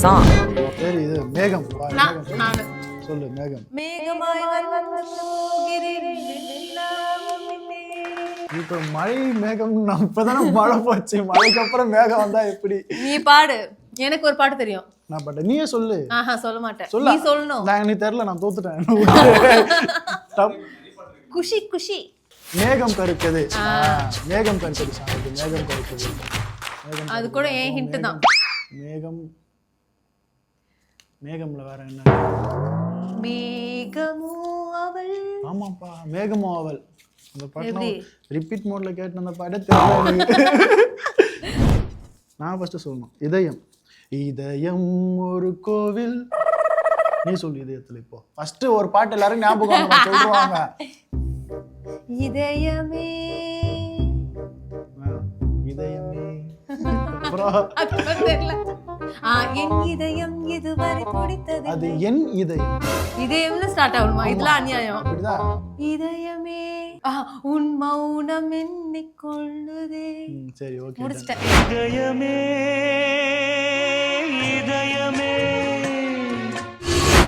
song. சரி இது மேகம் நானு சொல்லு மேகம். மேகமாய் வந்து போகிறேன் வெண்ணிலாவுமில்லை. இப்போ மழை மேகம் நான் இப்பதானே மழை போச்சு, மழைக்கு அப்புறம் மேகம் வந்தா எப்படி? நீ பாடு, எனக்கு ஒரு பாட்டு தெரியும். நான் பாட்டேன், நீயே சொல்லு. சொல்ல மாட்டேன், சொல்ல நீ சொல்லணும். நான் எனக்கு தெரியல, நான் தோத்துட்டேன். குஷி குஷி மேகம் கருக்குது. மேகம் கருக்குது சாமி, மேகம் கருக்குது. அது கூட ஏன் ஹிண்ட் தான். மேகம், மேகம்ல வேற என்ன? மேகமோ அவள். ஆமாப்பா, மேகமோ அவள். அந்த பாட்டு ரிப்பீட் மோட்ல கேட்டு அந்த பாட்டே தெரியல. நான் ஃபர்ஸ்ட் சொல்லணும். இதயம், இதயம் ஒரு கோவில். நீ சொல்லு இதயத்துல. இப்போ ஃபர்ஸ்ட் ஒரு பாட்டு எல்லாரும் ஞாபகம் சொல்றாங்க. இதயமே இதயமே என் இதயம் இதுவரை பிடித்தது. அது என் இதயம். இதயம்னு ஸ்டார்ட் ஆகணுமா? இதெல்லாம் அநியாயம். அப்படிதான். இதயமே உன் மௌனம் எண்ணிக்கொள்ளுதே. சரி ஓகே, முடிச்சிட்டேன். இதயமே